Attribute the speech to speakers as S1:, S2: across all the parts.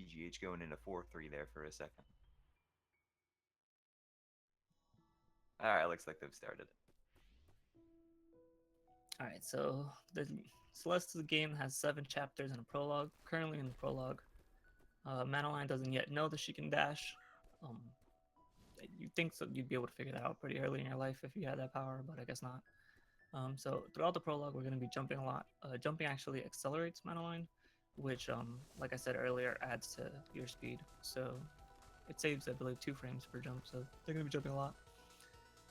S1: TGH going into 4-3 there for a second. Alright, looks like they've started.
S2: Alright, so the Celeste's game has 7 chapters and a prologue. Currently in the prologue, Madeline doesn't yet know that she can dash. You'd think so you'd be able to figure that out pretty early in your life if you had that power, but I guess not. So throughout the prologue, we're going to be jumping a lot. Jumping actually accelerates Madeline, which, like I said earlier, adds to your speed. So it saves, I believe, 2 frames per jump. So they're going to be jumping a lot.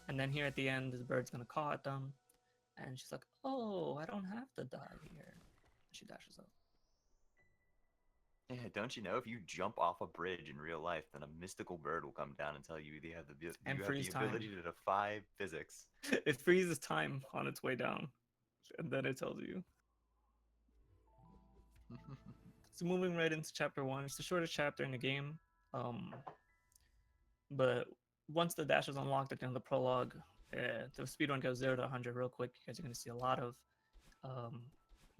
S2: And then here at the end, this bird's going to caw at them. And she's like, oh, I don't have to die here. She dashes up.
S1: Yeah, don't you know if you jump off a bridge in real life, then a mystical bird will come down and tell you you have
S2: And
S1: the
S2: freeze time.
S1: ability to defy physics.
S2: It freezes time on its way down. And then it tells you. So moving right into chapter 1. It's the shortest chapter in the game. But once the dash is unlocked at the end of the prologue, the speedrun goes 0 to 100 real quick because you're going to see a lot of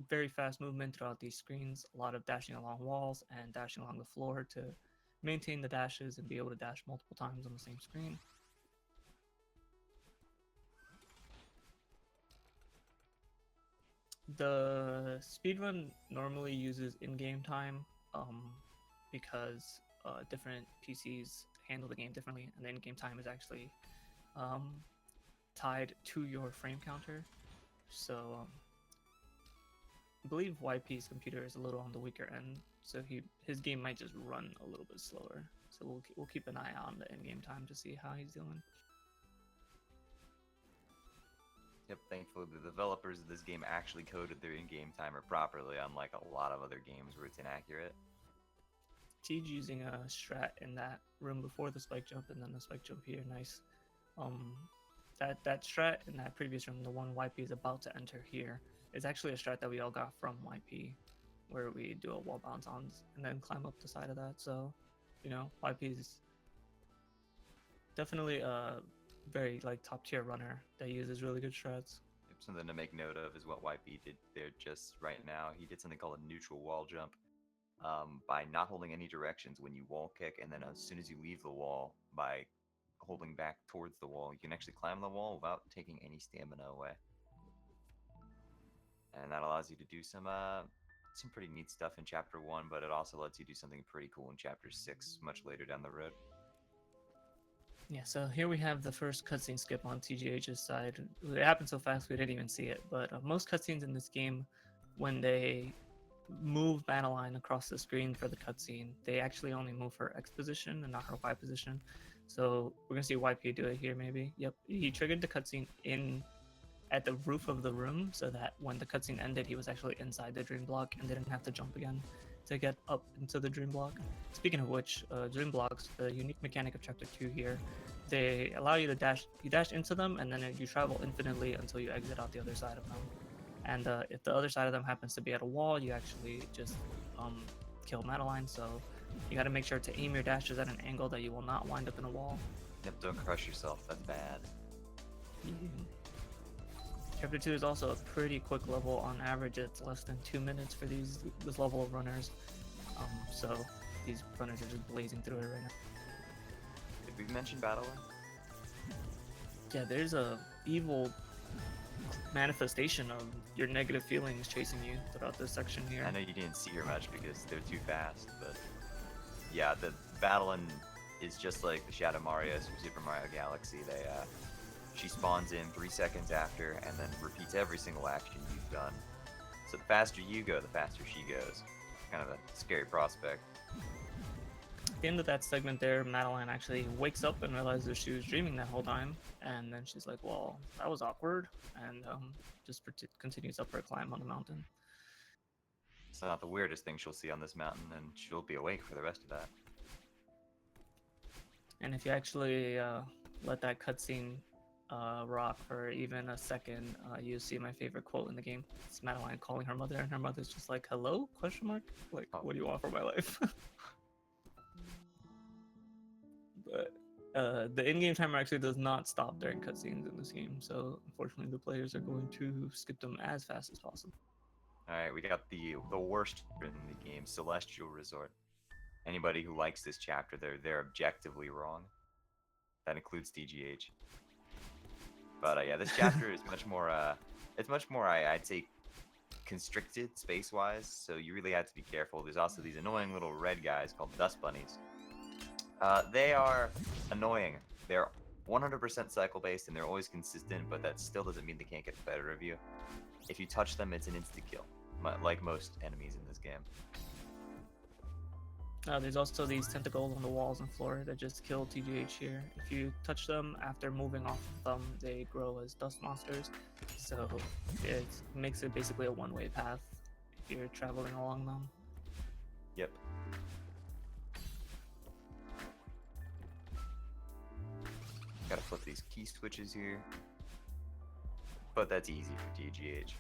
S2: very fast movement throughout these screens, a lot of dashing along walls and dashing along the floor to maintain the dashes and be able to dash multiple times on the same screen. The speedrun normally uses in-game time because different PCs handle the game differently, and the in-game time is actually tied to your frame counter. So I believe YP's computer is a little on the weaker end, so his game might just run a little bit slower. So we'll keep an eye on the in-game time to see how he's doing.
S1: Yep, thankfully the developers of this game actually coded their in-game timer properly, unlike a lot of other games where it's inaccurate.
S2: Teej using a strat in that room before the spike jump, and then the spike jump here. Nice. That strat in that previous room, the one YP is about to enter here, is actually a strat that we all got from YP, where we do a wall bounce on and then climb up the side of that. So, you know, YP is definitely a very like top tier runner that uses really good strats.
S1: Yep, something to make note of is what YP did there just right now. He did something called a neutral wall jump. By not holding any directions when you wall kick, and then as soon as you leave the wall, by holding back towards the wall, you can actually climb the wall without taking any stamina away. And that allows you to do some pretty neat stuff in Chapter 1, but it also lets you do something pretty cool in Chapter 6 much later down the road.
S2: Yeah, so here we have the first cutscene skip on TGH's side. It happened so fast we didn't even see it, but most cutscenes in this game, when they move Madeline across the screen for the cutscene, they actually only move her X position and not her Y position. So we're gonna see YP do it here maybe. Yep, he triggered the cutscene in at the roof of the room so that when the cutscene ended, he was actually inside the dream block and didn't have to jump again to get up into the dream block. Speaking of which, dream blocks, the unique mechanic of chapter 2 here, they allow you to dash. You dash into them and then you travel infinitely until you exit out the other side of them. And if the other side of them happens to be at a wall, you actually just kill Madeline. So you got to make sure to aim your dashes at an angle that you will not wind up in a wall.
S1: Yep, don't crush yourself, that's bad.
S2: Yeah. Chapter 2 is also a pretty quick level. On average, it's less than 2 minutes for this level of runners. So these runners are just blazing through it right now.
S1: Did we mention battling?
S2: Yeah, there's a evil manifestation of your negative feelings chasing you throughout this section here.
S1: I know you didn't see her much because they're too fast, but yeah, the battling is just like the Shadow Marios from Super Mario Galaxy. She spawns in 3 seconds after and then repeats every single action you've done. So the faster you go, the faster she goes. Kind of a scary prospect.
S2: At the end of that segment there, Madeline actually wakes up and realizes she was dreaming that whole time, and then she's like, well, that was awkward, and just continues up her climb on the mountain.
S1: It's not the weirdest thing she'll see on this mountain, and she'll be awake for the rest of that.
S2: And if you actually let that cutscene rock for even a second, you see my favorite quote in the game. It's Madeline calling her mother, and her mother's just like, hello, question mark? Like, what do you want for my life? But the in-game timer actually does not stop during cutscenes in this game, so unfortunately the players are going to skip them as fast as possible.
S1: Alright, we got the worst in the game, Celestial Resort. Anybody who likes this chapter, they're objectively wrong. That includes DGH. But yeah, this chapter is much more it's much more I'd say constricted space-wise, so you really have to be careful. There's also these annoying little red guys called dust bunnies. They are annoying. They're 100% cycle-based and they're always consistent, but that still doesn't mean they can't get the better of you. If you touch them, it's an insta-kill, like most enemies in this game.
S2: There's also these tentacles on the walls and floor that just kill TGH here. If you touch them after moving off of them, they grow as dust monsters. So it makes it basically a one-way path if you're traveling along them.
S1: Yep. Gotta flip these key switches here. But that's easy for TGH.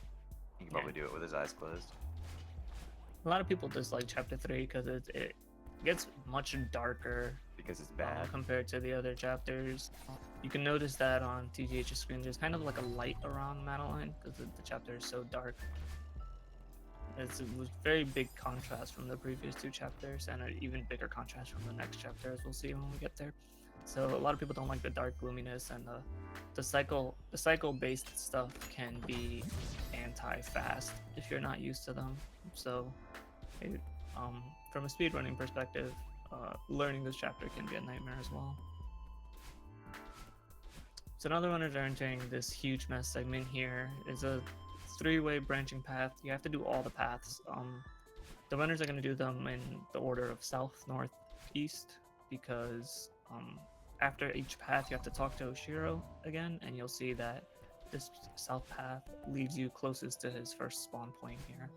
S1: He can probably do it with his eyes closed.
S2: A lot of people dislike Chapter 3 because it gets much darker
S1: because it's bad
S2: compared to the other chapters. You can notice that on TGH's screen. There's kind of like a light around Madeline because the chapter is so dark. It was very big contrast from the previous two chapters, and an even bigger contrast from the next chapter, as we'll see when we get there. So a lot of people don't like the dark gloominess, and the cycle-based stuff can be anti-fast if you're not used to them. So, from a speedrunning perspective, learning this chapter can be a nightmare as well. So now the runners are entering this huge mess segment here. It's a three-way branching path. You have to do all the paths. The runners are going to do them in the order of south, north, east, because after each path you have to talk to Oshiro again, and you'll see that this south path leads you closest to his first spawn point here.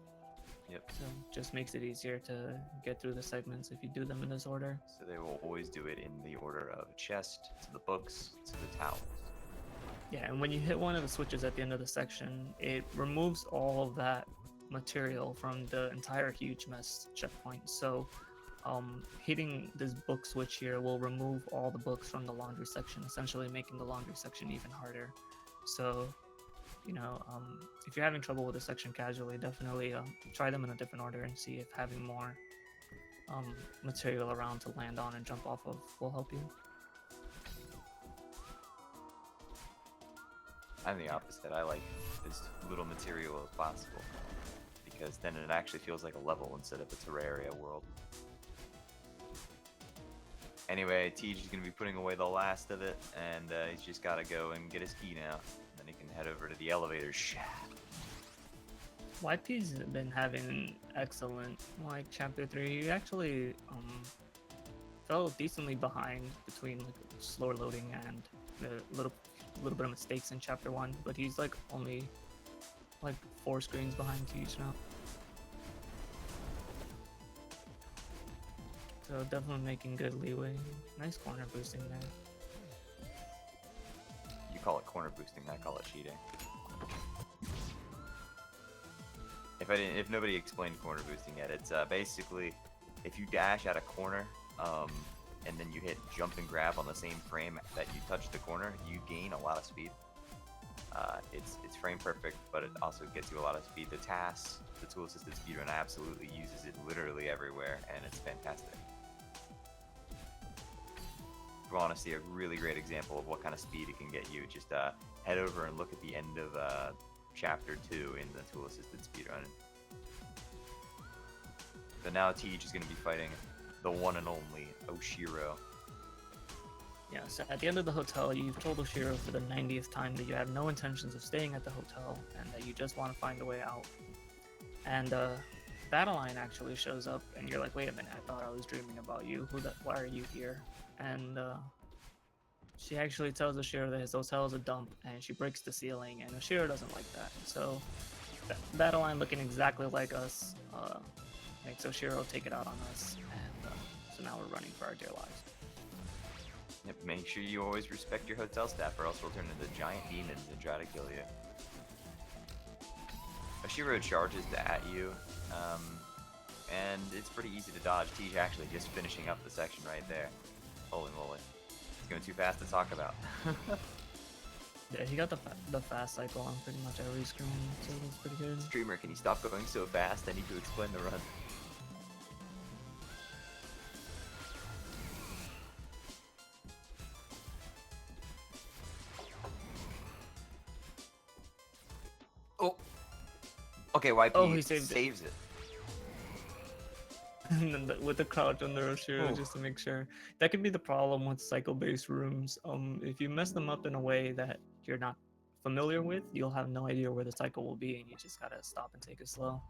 S1: Yep.
S2: So just makes it easier to get through the segments if you do them in this order.
S1: So they will always do it in the order of chest, to the books, to the towels.
S2: Yeah, and when you hit one of the switches at the end of the section, it removes all of that material from the entire huge mess checkpoint. So hitting this book switch here will remove all the books from the laundry section, essentially making the laundry section even harder. So, if you're having trouble with a section casually, definitely try them in a different order and see if having more material around to land on and jump off of will help you.
S1: I'm the opposite. I like as little material as possible, because then it actually feels like a level instead of a Terraria world. Anyway, Tej is going to be putting away the last of it, and he's just got to go and get his key now. Then he can head over to the elevator shaft.
S2: YP's been having excellent, Chapter 3. He actually fell decently behind between slower loading and the little bit of mistakes in Chapter 1, but he's only 4 screens behind Tej now. So definitely making good leeway. Nice corner boosting there.
S1: You call it corner boosting, I call it cheating. If nobody explained corner boosting yet, it's basically if you dash at a corner, and then you hit jump and grab on the same frame that you touch the corner, you gain a lot of speed. It's frame perfect, but it also gets you a lot of speed. The TAS, the tool assisted speedrun, absolutely uses it literally everywhere, and it's fantastic. If you want to see a really great example of what kind of speed it can get you, just head over and look at the end of Chapter 2 in the tool assisted speedrun. So now Tej is going to be fighting the one and only Oshiro.
S2: Yeah, so at the end of the hotel, you've told Oshiro for the 90th time that you have no intentions of staying at the hotel and that you just want to find a way out. And Battleline actually shows up, and you're like, wait a minute, I thought I was dreaming about you. Why are you here? And she actually tells Oshiro that his hotel is a dump, and she breaks the ceiling, and Oshiro doesn't like that. So Battleline, looking exactly like us, makes Oshiro take it out on us, and so now we're running for our dear lives.
S1: Yep, make sure you always respect your hotel staff, or else we'll turn into giant demons and try to kill you. Oshiro charges at you, and it's pretty easy to dodge. Tej actually just finishing up the section right there. Holy moly. It's going too fast to talk about.
S2: Yeah, he got the fast cycle on pretty much every screen, so that's pretty good.
S1: Streamer, can you stop going so fast? I need to explain the run. Oh. Okay, YP
S2: Oh, he saved it.
S1: saves it.
S2: And then with the crouch on the Roshiro,
S1: Oof.
S2: just to make sure. That could be the problem with cycle-based rooms. If you mess them up in a way that you're not familiar with, you'll have no idea where the cycle will be, and you just gotta stop and take it slow.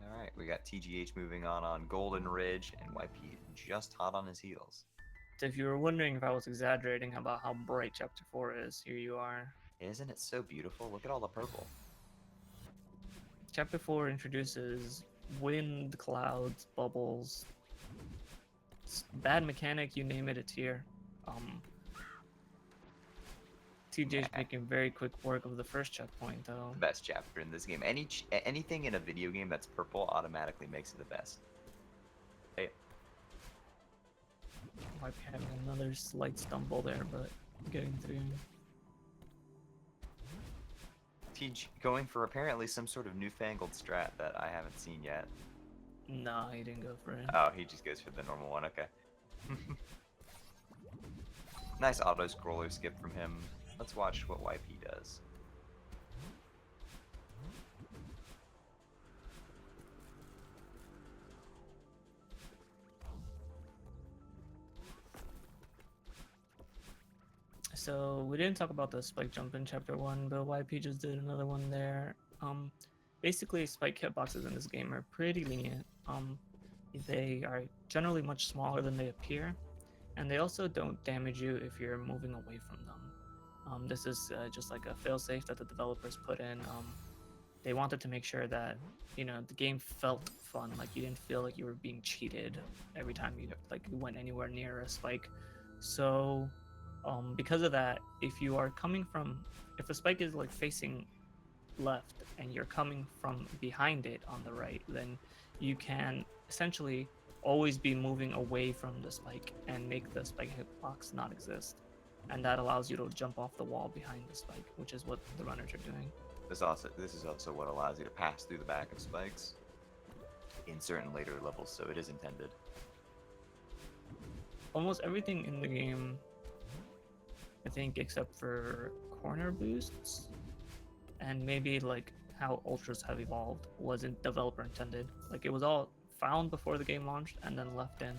S1: All right, we got TGH moving on Golden Ridge, and YP just hot on his heels.
S2: So if you were wondering if I was exaggerating about how bright Chapter 4 is, here you are.
S1: Isn't it so beautiful? Look at all the purple.
S2: Chapter 4 introduces wind, clouds, bubbles. Bad mechanic, you name it, it's here. TJ's making very quick work of the first checkpoint, though.
S1: The best chapter in this game. Anything in a video game that's purple automatically makes it the best. Hey.
S2: Might be having another slight stumble there, but getting through.
S1: TJ going for apparently some sort of newfangled strat that I haven't seen yet.
S2: Nah, he didn't go for it.
S1: Oh, he just goes for the normal one, okay. Nice auto-scroller skip from him. Let's watch what YP does.
S2: So we didn't talk about the spike jump in chapter 1, but YP just did another one there. Basically, spike hitboxes in this game are pretty lenient. They are generally much smaller than they appear, and they also don't damage you if you're moving away from them. This is just like a failsafe that the developers put in. They wanted to make sure that, you know, the game felt fun, like you didn't feel like you were being cheated every time you went anywhere near a spike. So because of that, if a spike is like facing left and you're coming from behind it on the right, then you can essentially always be moving away from the spike and make the spike hitbox not exist. And that allows you to jump off the wall behind the spike, which is what the runners are doing.
S1: This is also what allows you to pass through the back of spikes in certain later levels, so it is intended.
S2: Almost everything in the game, I think, except for corner boosts and maybe like how ultras have evolved, wasn't developer intended. Like, it was all found before the game launched and then left in.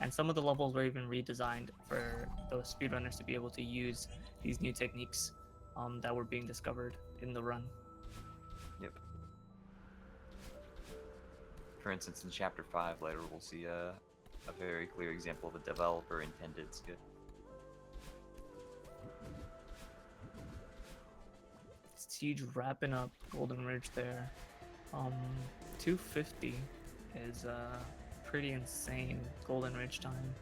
S2: And some of the levels were even redesigned for those speedrunners to be able to use these new techniques that were being discovered in the run.
S1: Yep. For instance, in Chapter 5 later, we'll see a very clear example of a developer-intended skip.
S2: Siege wrapping up Golden Ridge there. 250 is pretty insane Golden Ridge time.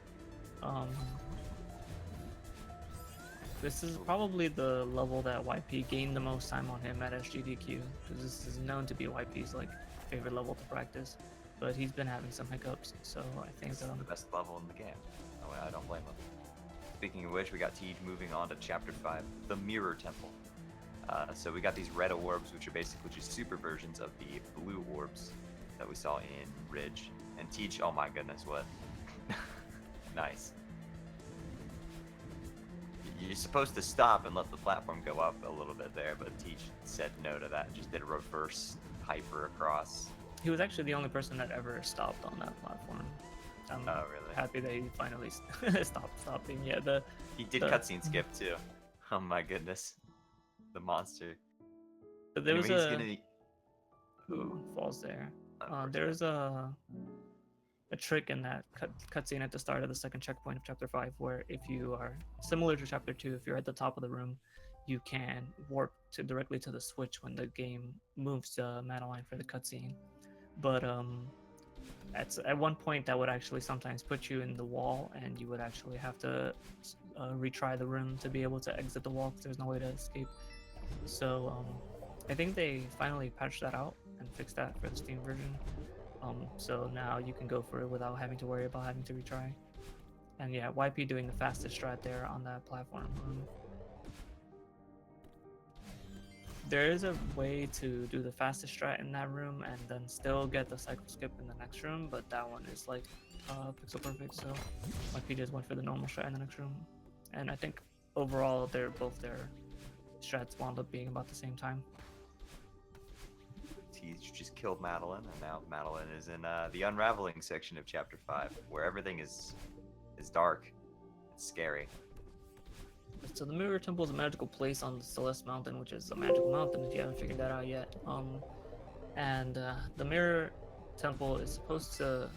S2: This is probably the level that YP gained the most time on him at SGDQ, because this is known to be YP's like favorite level to practice, but he's been having some hiccups, so I think
S1: This is the best level in the game. Oh, I don't blame him. Speaking of which, we got Tej moving on to Chapter 5, the Mirror Temple. So we got these red orbs, which are basically just super versions of the blue orbs that we saw in Ridge. And Tej, oh my goodness, what? Nice. You're supposed to stop and let the platform go up a little bit there, but Tej said no to that and just did a reverse hyper across.
S2: He was actually the only person that ever stopped on that platform. I'm
S1: really?
S2: happy that he finally stopped stopping. Yeah,
S1: he did cutscene skip too. Oh my goodness, the monster.
S2: But there was
S1: Who
S2: falls there? There's a trick in that cutscene at the start of the second checkpoint of Chapter 5, where if you are similar to Chapter 2, if you're at the top of the room, you can warp directly to the switch when the game moves to Madeline for the cutscene. But at one point that would actually sometimes put you in the wall, and you would actually have to retry the room to be able to exit the wall because there's no way to escape. So I think they finally patched that out and fixed that for the Steam version. So now you can go for it without having to worry about having to retry. And yeah, YP doing the fastest strat there on that platform. There is a way to do the fastest strat in that room and then still get the cycle skip in the next room, but that one is like pixel perfect, so YP just went for the normal strat in the next room. And I think overall both their strats wound up being about the same time.
S1: killed Madeline, and now Madeline is in the unraveling section of Chapter 5, where everything is dark. It's scary.
S2: So the Mirror Temple is a magical place on the Celeste Mountain, which is a magical mountain if you haven't figured that out yet. And the Mirror Temple is supposed to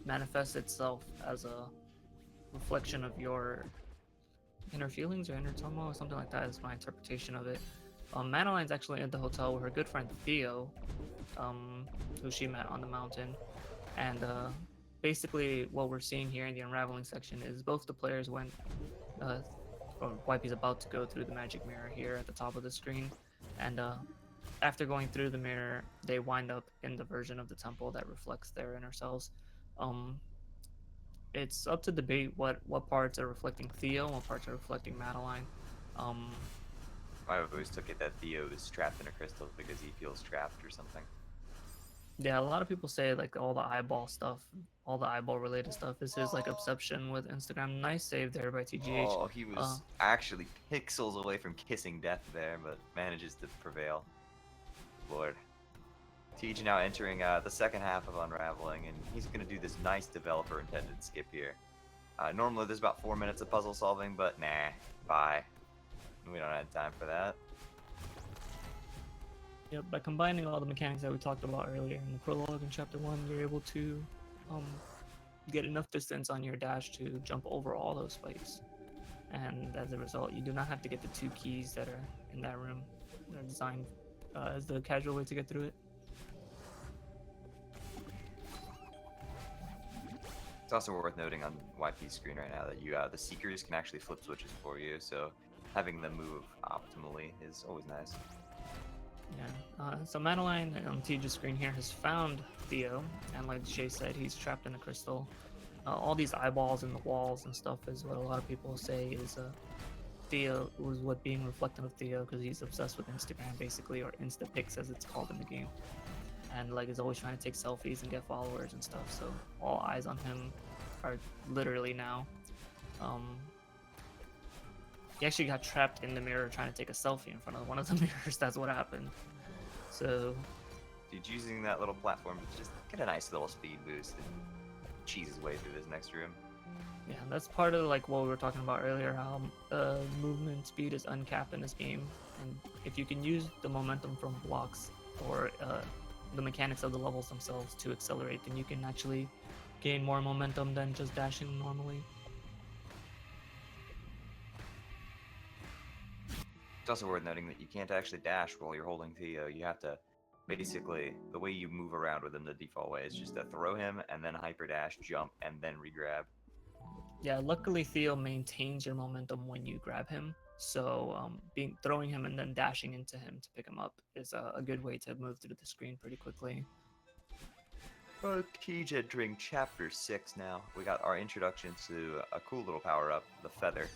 S2: manifest itself as a reflection of your inner feelings or inner turmoil or something like that is my interpretation of it. Madeline's actually at the hotel with her good friend Theo, who she met on the mountain. And basically what we're seeing here in the unraveling section is both the players went, or Wipey's about to go through the magic mirror here at the top of the screen. And after going through the mirror, they wind up in the version of the temple that reflects their inner selves. It's up to debate what parts are reflecting Theo and what parts are reflecting Madeline.
S1: I always took it that Theo is trapped in a crystal because he feels trapped or something.
S2: Yeah, a lot of people say like all the eyeball stuff, all the eyeball related stuff is his like obsession with Instagram. Nice save there by TGH.
S1: Oh, he was actually pixels away from kissing death there, but manages to prevail. Lord. TG now entering the second half of Unraveling, and he's going to do this nice developer-intended skip here. Normally there's about 4 minutes of puzzle solving, but nah, bye. We don't have time for that.
S2: Yep, by combining all the mechanics that we talked about earlier in the prologue in Chapter 1, you're able to get enough distance on your dash to jump over all those spikes. And as a result, you do not have to get the 2 keys that are in that room. They're designed as the casual way to get through it.
S1: It's also worth noting on YP's screen right now that you the Seekers can actually flip switches for you, so having them move optimally is always nice.
S2: Yeah, so Madeline on TJ's screen here has found Theo, and like Shay said, he's trapped in a crystal. All these eyeballs in the walls and stuff is what a lot of people say is Theo was what being reflected of Theo because he's obsessed with Instagram basically, or Instapics as it's called in the game, and like is always trying to take selfies and get followers and stuff. So all eyes on him are literally now. He actually got trapped in the mirror trying to take a selfie in front of one of the mirrors. That's what happened. So,
S1: dude, using that little platform to just get a nice little speed boost and cheese his way through this next room.
S2: Yeah, that's part of like what we were talking about earlier, how movement speed is uncapped in this game, and if you can use the momentum from blocks or the mechanics of the levels themselves to accelerate, then you can actually gain more momentum than just dashing normally.
S1: It's also worth noting that you can't actually dash while you're holding Theo. You have to, basically, the way you move around with him the default way is just to throw him and then hyper dash, jump, and then re-grab.
S2: Yeah, luckily Theo maintains your momentum when you grab him, so throwing him and then dashing into him to pick him up is a good way to move through the screen pretty quickly.
S1: TJ entering Chapter 6 now. We got our introduction to a cool little power-up, the Feather.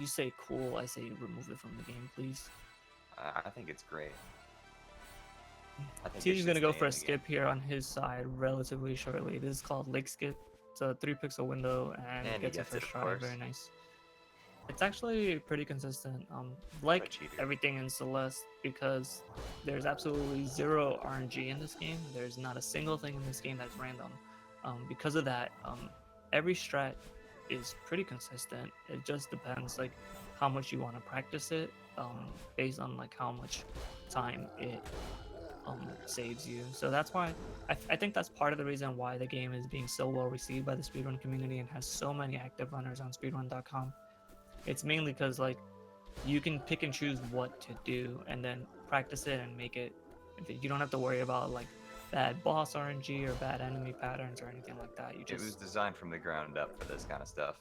S2: You say cool, I say remove it from the game, please.
S1: I think it's great.
S2: TJ's gonna go for a skip here on his side relatively shortly. This is called Lake Skip. It's a 3-pixel window and it gets it first try. Very nice. It's actually pretty consistent. Like everything in Celeste, because there's absolutely zero RNG in this game. There's not a single thing in this game that's random. Because of that, every strat is pretty consistent. It just depends like how much you want to practice it, based on like how much time it saves you. So that's why I think that's part of the reason why the game is being so well received by the speedrun community and has so many active runners on speedrun.com. It's mainly because like you can pick and choose what to do and then practice it and make it. You don't have to worry about like bad boss RNG or bad enemy patterns or anything like that. It
S1: was designed from the ground up for this kind of stuff.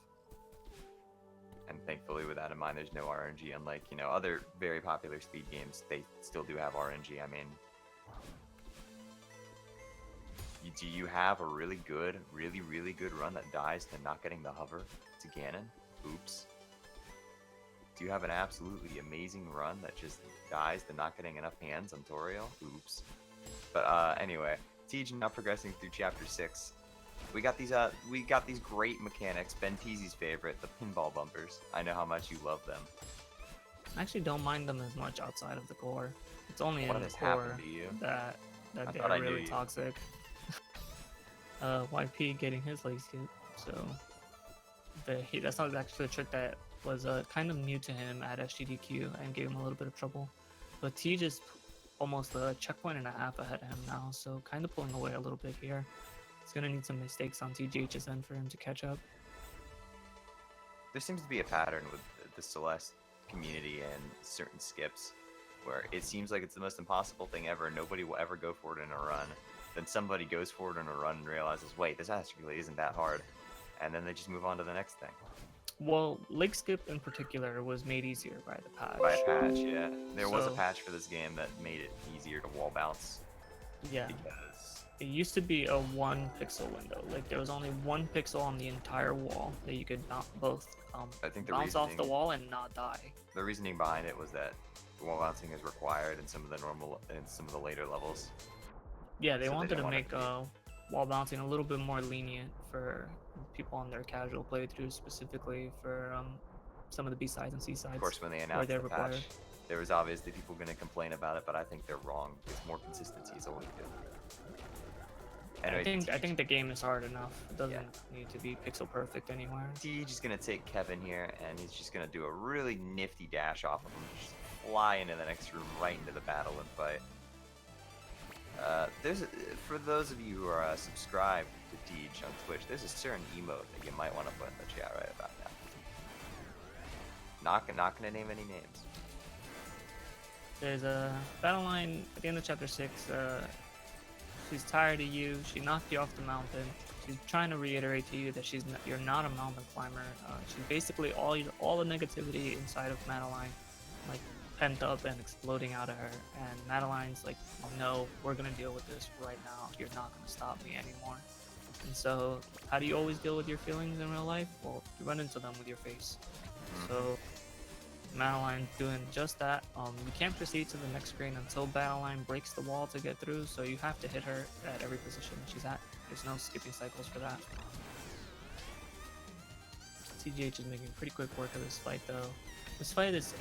S1: And thankfully with that in mind, there's no RNG, unlike, you know, other very popular speed games, they still do have RNG. I mean, do you have a really good run that dies to not getting the hover to Ganon? Oops. Do you have an absolutely amazing run that just dies to not getting enough hands on Toriel? Oops. But anyway, TJ now progressing through Chapter 6. We got these great mechanics. Ben Teasy's favorite, the pinball bumpers. I know how much you love them.
S2: I actually don't mind them as much outside of the core. It's only
S1: What
S2: in the
S1: has happened
S2: core
S1: to you?
S2: that
S1: I
S2: they're
S1: thought I knew
S2: really
S1: you.
S2: toxic. YP getting his leg skip, so that's not actually a trick that was kind of new to him at SGDQ and gave him a little bit of trouble. But T just almost a checkpoint and a half ahead of him now, so kind of pulling away a little bit here. He's gonna need some mistakes on TGH's end for him to catch up.
S1: There seems to be a pattern with the Celeste community and certain skips where it seems like it's the most impossible thing ever. Nobody will ever go for it in a run. Then somebody goes for it in a run and realizes, wait, this actually isn't that hard. And then they just move on to the next thing.
S2: Well, leg skip in particular was made easier by the patch.
S1: By a patch, yeah. There was a
S2: So-
S1: patch for this game that made it easier to wall bounce.
S2: Yeah.
S1: Because
S2: It used to be a 1 pixel window. Like there was only 1 pixel on the entire wall that you could both
S1: I think the
S2: bounce off the
S1: reasoning-
S2: wall and not die.
S1: the reasoning behind it was that wall bouncing is required in some of the later levels.
S2: Yeah, they
S1: So they
S2: wanted
S1: don't
S2: to
S1: want it
S2: make
S1: to be-
S2: wall bouncing a little bit more lenient for people on their casual playthroughs, specifically for some of the B sides and C sides.
S1: Of course, when they
S2: where
S1: announced
S2: they're
S1: the
S2: required.
S1: patch, there was obviously people going to complain about it, but I think they're wrong. It's more consistency is always good. Anyway,
S2: I think the game is hard enough. It doesn't need to be pixel perfect anywhere.
S1: Siege is going to take Kevin here, and he's just going to do a really nifty dash off of him, just fly into the next room, right into the battle and fight. For those of you who are subscribed to Deej on Twitch, there's a certain emote that you might want to put in the chat right about now. Not gonna name any names.
S2: There's a battle line at the end of chapter 6. She's tired of you. She knocked you off the mountain. She's trying to reiterate to you that you're not a mountain climber. She's basically all the negativity inside of Madeline, like pent up and exploding out of her. And Madeline's like, no, we're gonna deal with this right now. You're not gonna stop me anymore. And so, how do you always deal with your feelings in real life? Well, you run into them with your face. So Madeline's doing just that. You can't proceed to the next screen until Madeline breaks the wall to get through, so you have to hit her at every position she's at. There's no skipping cycles for that. TGH is making pretty quick work of this fight though. This fight is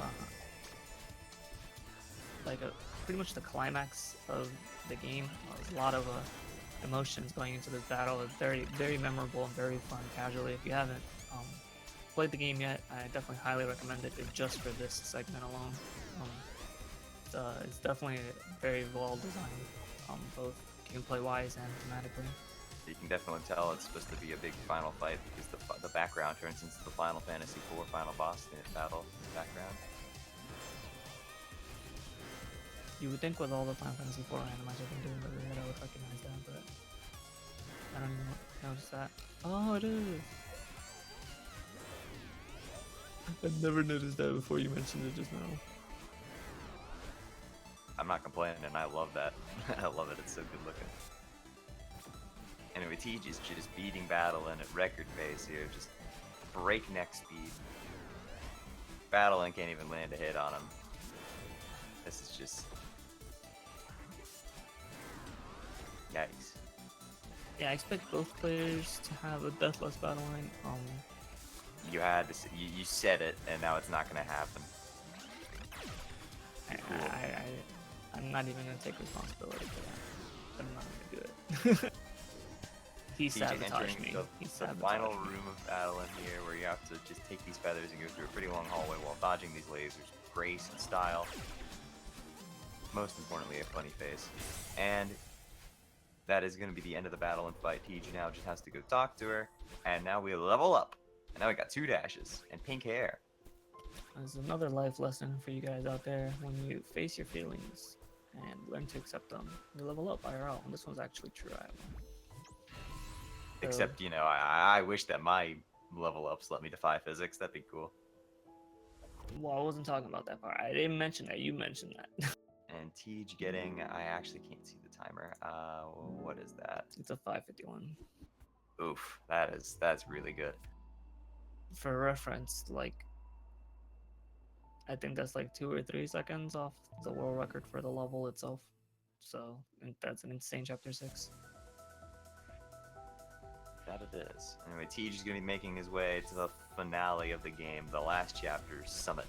S2: pretty much the climax of the game. There's a lot of emotions going into this battle. It's very, very memorable and very fun casually. If you haven't played the game yet, I definitely highly recommend it just for this segment alone. It's definitely very well designed, both gameplay wise and thematically.
S1: You can definitely tell it's supposed to be a big final fight because the background turns into the Final Fantasy IV final boss battle in the background.
S2: You would think with all the Final Fantasy IV animations I've been doing lately that I would recognize that, but I don't even notice that. Oh, it is! I've never noticed that before you mentioned it just now.
S1: I'm not complaining, and I love that. I love it. It's so good looking. Anyway, Tej is just beating Battlin at record pace here, just breakneck speed. Battlin can't even land a hit on him. This is just yikes.
S2: Yeah, I expect both players to have a deathless battle line.
S1: You had to. You said it, and now it's not going to happen.
S2: I'm not even gonna take responsibility for that. I'm not gonna do it. He sabotaged me. He
S1: The
S2: sabotaged
S1: final
S2: me.
S1: room of battle in here, where you have to just take these feathers and go through a pretty long hallway while dodging these lasers with grace and style. Most importantly, a funny face. And that is going to be the end of the battle and fight. Tej now just has to go talk to her, and now we level up. And now we got 2 dashes and pink hair.
S2: There's another life lesson for you guys out there. When you face your feelings and learn to accept them, you level up IRL. And this one's actually true.
S1: Except, you know, I wish that my level ups let me defy physics. That'd be cool.
S2: Well, I wasn't talking about that part. I didn't mention that. You mentioned that.
S1: And Tej getting, I actually can't see the timer. What is that?
S2: It's a 551.
S1: Oof, that's really good.
S2: For reference, like, I think that's like 2 or 3 seconds off the world record for the level itself. So that's an insane chapter 6.
S1: That it is. Anyway, Tej is going to be making his way to the finale of the game, the last chapter, Summit.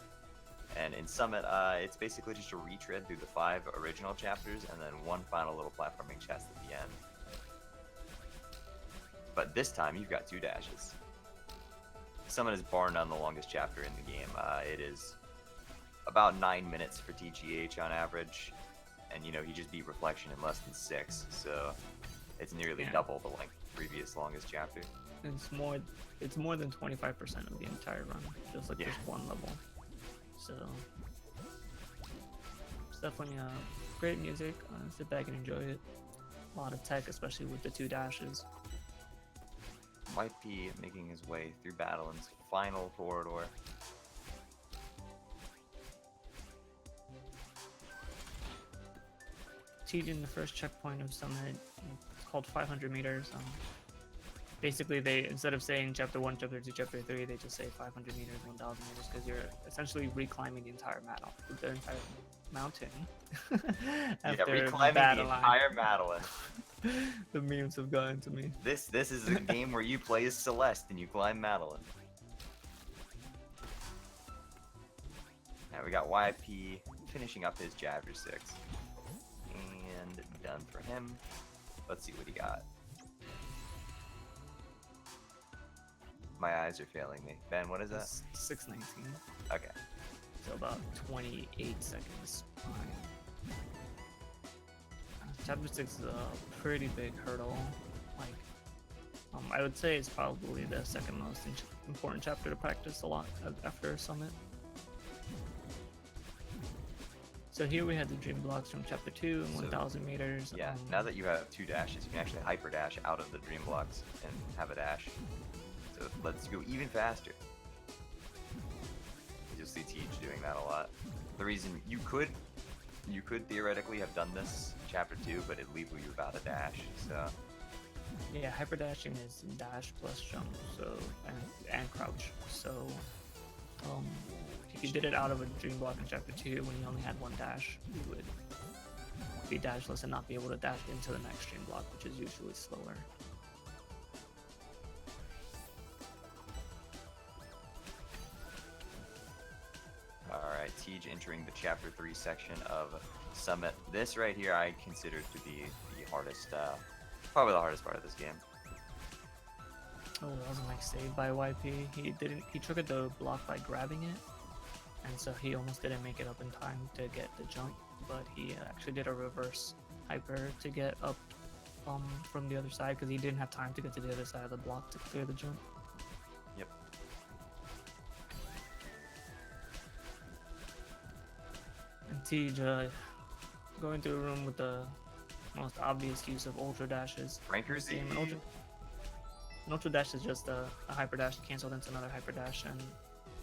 S1: And in Summit, it's basically just a retread through the 5 original chapters and then one final little platforming chest at the end. But this time, you've got 2 dashes. Summit is bar none the longest chapter in the game. It is about 9 minutes for TGH on average, and you know, he just beat Reflection in less than 6, so it's nearly double the length of the previous longest chapter.
S2: It's more than 25% of the entire run, just like this one level. So it's definitely great music. Sit back and enjoy it. A lot of tech, especially with the 2 dashes.
S1: Might be making his way through Battlin's final corridor.
S2: Teaching the first checkpoint of Summit, it's called 500 meters. Basically, they, instead of saying chapter 1, chapter 2, chapter 3, they just say 500 meters, 1,000 meters, because you're essentially reclimbing the entire mountain.
S1: Reclimbing the entire Madeline.
S2: The memes have gotten to me.
S1: This is a game where you play as Celeste and you climb Madeline. Now we got YP finishing up his chapter 6. And done for him. Let's see what he got. My eyes are failing me. Ben, what is that?
S2: 6:19.
S1: Okay.
S2: So about 28 seconds behind. Chapter 6 is a pretty big hurdle. Like, I would say it's probably the second most important chapter to practice a lot after Summit. So here we had the dream blocks from chapter 2 and 1,000 meters.
S1: Yeah, now that you have 2 dashes, you can actually hyper dash out of the dream blocks and have a dash. So let's go even faster. You'll see Teach doing that a lot. The reason you could theoretically have done this in chapter 2, but it'd leave you without a dash. So
S2: yeah, hyper dashing is dash plus jump, so and crouch. So if you did it out of a dream block in chapter 2 when you only had 1 dash, you would be dashless and not be able to dash into the next dream block, which is usually slower.
S1: Alright, Teach entering the chapter 3 section of Summit. This right here I consider to be the hardest, probably the hardest part of this game.
S2: Oh, that was a nice save by YP. He triggered the block by grabbing it, and so he almost didn't make it up in time to get the jump, but he actually did a reverse hyper to get up from the other side, because he didn't have time to get to the other side of the block to clear the jump.
S1: Yep.
S2: And Tej going through a room with the most obvious use of ultra dashes.
S1: Rankers.
S2: An ultra dash is just a hyper dash canceled into another hyper dash, and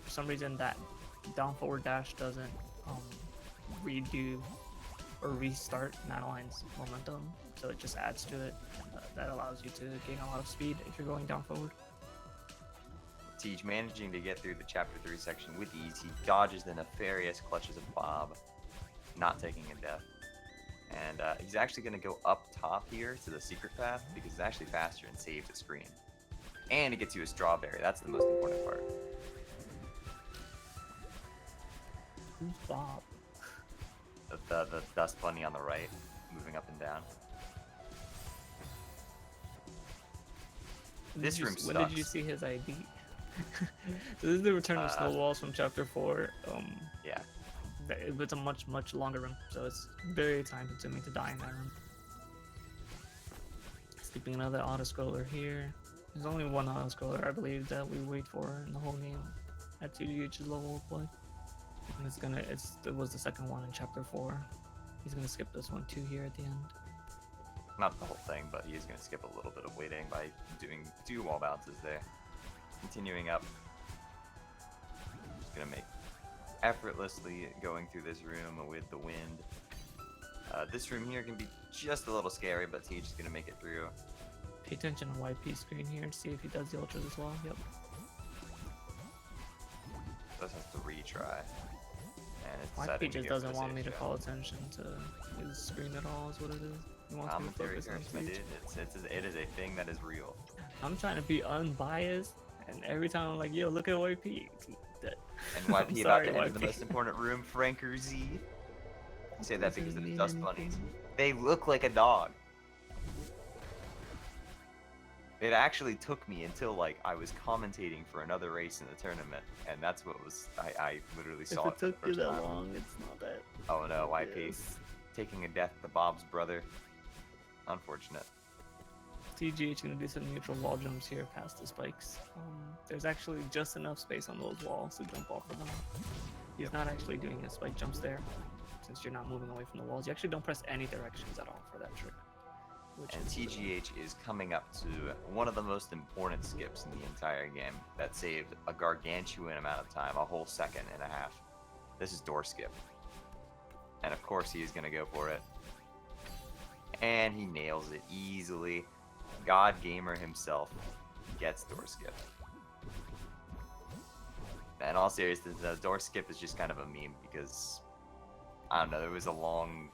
S2: for some reason that down forward dash doesn't redo or restart Madeline's momentum, so it just adds to it. That allows you to gain a lot of speed if you're going down forward.
S1: Teach managing to get through the chapter 3 section with ease. He dodges the nefarious clutches of Bob, not taking a death. And he's actually going to go up top here to the secret path because it's actually faster and saves the screen. And it gets you a strawberry. That's the most important part.
S2: Who's Bob?
S1: The dust bunny on the right, moving up and down. This room sucks.
S2: When did you see his ID? So this is the return of snowballs from chapter 4.
S1: Yeah.
S2: It's a much longer room, so it's very time consuming to die in that room. Skipping another auto scroller here. There's only one auto scroller, I believe, that we wait for in the whole game at 2DH's level of play. And it was the second one in chapter 4. He's gonna skip this one too here at the end.
S1: Not the whole thing, but he is gonna skip a little bit of waiting by doing 2 wall bounces there. Continuing up. Just gonna make effortlessly going through this room with the wind. This room here can be just a little scary, but Teach is gonna make it through.
S2: Pay attention on YP screen here and see if he does the ultras as well. Yep.
S1: Does have to retry. And it's
S2: YP just doesn't want me to call attention to his screen at all, is what it is. He wants me to focus on Teach.
S1: It is a thing that is real.
S2: I'm trying to be unbiased, and every time I'm like, yo, look at YP. dead.
S1: And
S2: I'm
S1: YP about
S2: sorry,
S1: to enter the
S2: YP.
S1: most important room, Franker Z. I say that
S2: Doesn't
S1: because of the
S2: mean
S1: dust bunnies.
S2: anything.
S1: They look like a dog. It actually took me until like I was commentating for another race in the tournament, and that's what was I literally
S2: If
S1: saw
S2: it
S1: it for the
S2: took you
S1: first
S2: that
S1: time.
S2: long, it's not that.
S1: Oh no, YP
S2: Yes.
S1: taking a death to Bob's brother. Unfortunate.
S2: TGH gonna do some neutral wall jumps here past the spikes. There's actually just enough space on those walls to jump off of them. He's
S1: Yep.
S2: not actually doing his spike jumps there, since you're not moving away from the walls. You actually don't press any directions at all for that trick. Which
S1: And
S2: is
S1: TGH is coming up to one of the most important skips in the entire game that saved a gargantuan amount of time, a whole second and a half. This is door skip. And of course he is going to go for it. And he nails it easily. God Gamer himself gets door skip. In all seriousness, the door skip is just kind of a meme because, I don't know, there was a long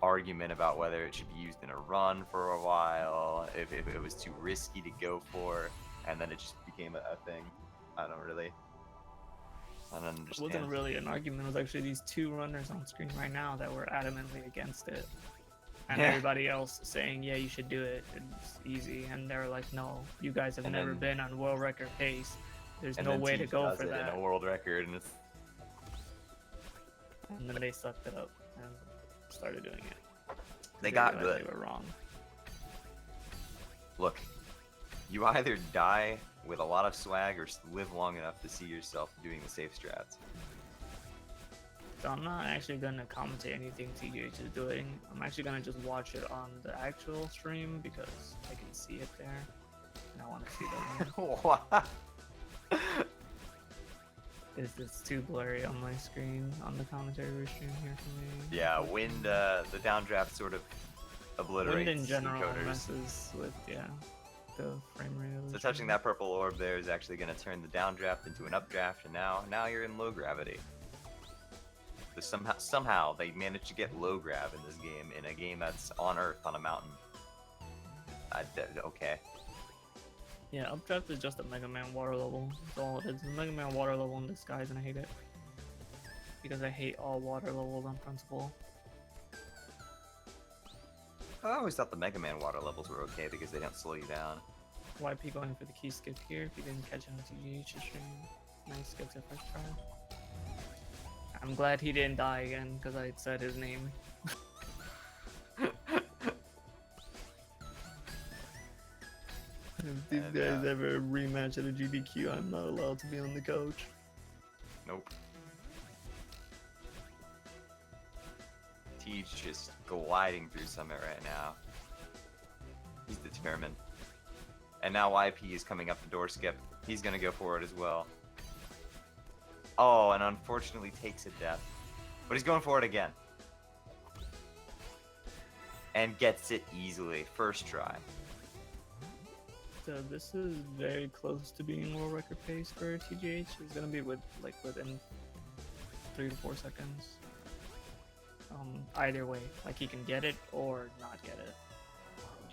S1: argument about whether it should be used in a run for a while, if it was too risky to go for, and then it just became a thing. I don't
S2: It
S1: understand.
S2: wasn't really an argument. It was actually these two runners on screen right now that were adamantly against it. And
S1: Yeah.
S2: everybody else saying, yeah, you should do it. It's easy. And they're like, no, you guys have
S1: And
S2: never
S1: then-
S2: been on world record pace. There's
S1: And
S2: no
S1: then
S2: way to
S1: Teach
S2: go
S1: does
S2: for
S1: it
S2: that.
S1: in a world record, and it's
S2: And then they sucked it up and started doing it.
S1: they got
S2: realized
S1: good.
S2: They were wrong.
S1: Look, you either die with a lot of swag or live long enough to see yourself doing the safe strats.
S2: So I'm not actually going to commentate anything TGH is doing. I'm actually going to just watch it on the actual stream because I can see it there. And I want to see the win.
S1: What?
S2: It's too blurry on my screen on the commentary stream here for me.
S1: Yeah, wind, the downdraft sort of obliterates
S2: Wind in general
S1: encoders.
S2: messes with, yeah, the frame rate of the
S1: So touching
S2: stream.
S1: that purple orb there is actually going to turn the downdraft into an updraft, and now you're in low gravity. So somehow they managed to get low grav in this game, in a game that's on Earth on a mountain. Okay.
S2: Yeah, updraft is just a Mega Man water level. That's all it is. It's a Mega Man water level in disguise, and I hate it. Because I hate all water levels on principle.
S1: I always thought the Mega Man water levels were okay because they don't slow you down.
S2: YP going for the key skip here if you didn't catch it on TGH's stream. Nice skip to first try. I'm glad he didn't die again because I said his name. If these
S1: And,
S2: guys ever rematch at a GDQ, I'm not allowed to be on the couch.
S1: Nope. Teach just gliding through Summit right now. He's determined. And now YP is coming up the door skip. He's gonna go for it as well. Oh, and unfortunately takes a death. But he's going for it again. And gets it easily. First try.
S2: So this is very close to being world record pace for TGH. It's gonna be within 3 to 4 seconds. Either way, like he can get it or not get it.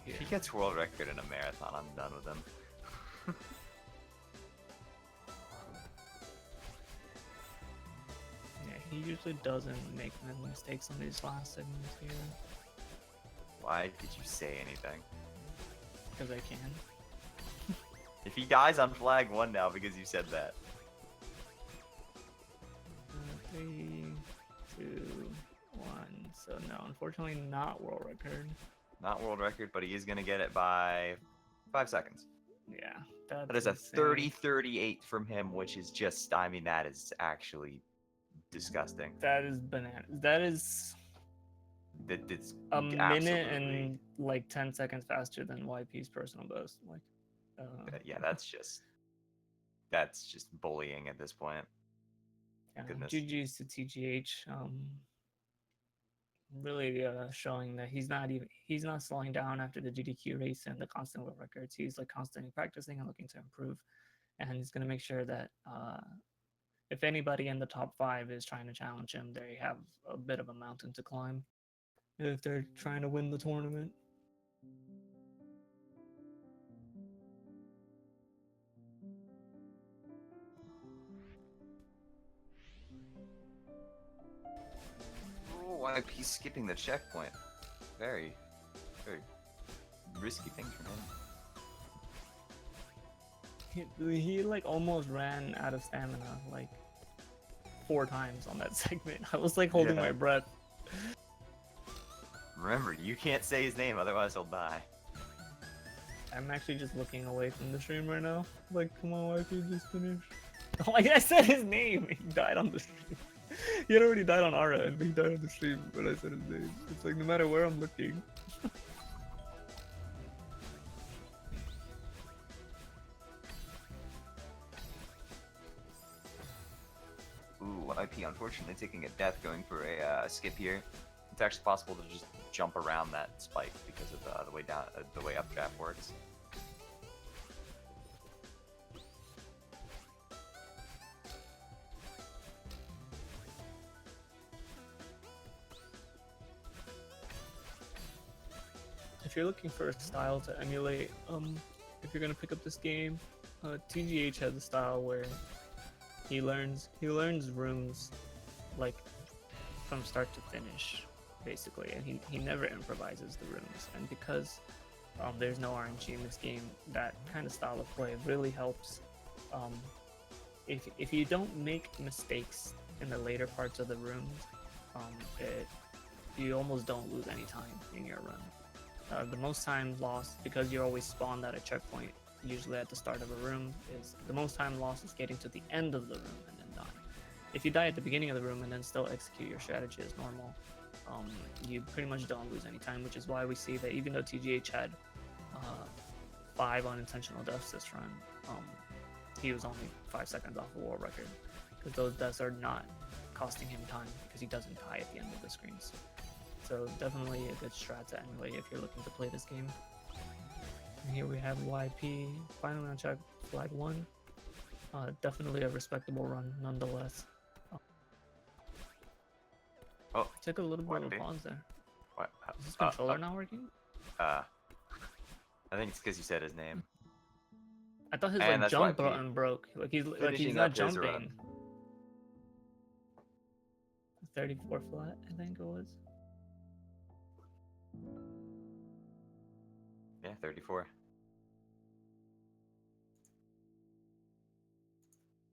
S1: If he gets world record in a marathon, I'm done with him.
S2: Yeah, he usually doesn't make many mistakes on these last segments here
S1: Why did you say anything?
S2: because I can.
S1: If he dies on flag 1 now because you said that.
S2: 3, 2, 1. So no, unfortunately not world record.
S1: Not world record, but he is going to get it by 5 seconds.
S2: Yeah,
S1: That is a
S2: insane.
S1: 30-38 from him, which is just, I mean, that is actually disgusting.
S2: That is bananas. That is
S1: It's
S2: a minute
S1: absolutely-
S2: and like 10 seconds faster than YP's personal best. Like,
S1: yeah, that's just bullying at this point.
S2: yeah,
S1: goodness.
S2: GG's to TGH. Really showing that he's not slowing down after the GDQ race and the constant world records. He's like constantly practicing and looking to improve, and he's gonna make sure that if anybody in the top 5 is trying to challenge him, they have a bit of a mountain to climb if they're trying to win the tournament.
S1: YP skipping the checkpoint. Very, very risky thing for him.
S2: He like almost ran out of stamina like 4 times on that segment. I was like holding my breath.
S1: Remember, you can't say his name, otherwise he'll die.
S2: I'm actually just looking away from the stream right now. Like, come on, YP, just finish. Oh, I said his name. He died on the stream. He had already died on our end, but he died on the stream when I said his name. It's like no matter where I'm looking.
S1: Ooh, YP unfortunately taking a death going for a skip here. It's actually possible to just jump around that spike because of the way down, the way updraft works.
S2: If you're looking for a style to emulate, if you're gonna pick up this game, TGH has a style where he learns rooms like from start to finish, basically, and he never improvises the rooms. And because there's no RNG in this game, that kind of style of play really helps. If you don't make mistakes in the later parts of the rooms, you almost don't lose any time in your run. The most time lost, because you're always spawned at a checkpoint, usually at the start of a room, is the most time lost is getting to the end of the room and then dying. If you die at the beginning of the room and then still execute your strategy as normal, you pretty much don't lose any time, which is why we see that even though TGH had 5 unintentional deaths this run, he was only 5 seconds off a world record, because those deaths are not costing him time because he doesn't die at the end of the screens. So definitely a good strat to emulate if you're looking to play this game. And here we have YP finally on check flag 1. Definitely a respectable run nonetheless.
S1: Oh,
S2: took a little bit of a
S1: YP?
S2: pause there.
S1: What?
S2: Is this controller not working?
S1: I think it's because you said his name.
S2: I thought his
S1: And
S2: like
S1: that's
S2: jump
S1: YP.
S2: button broke. Like he's
S1: Finishing
S2: not
S1: up his run.
S2: jumping. 34 flat, I think it was.
S1: Yeah, 34.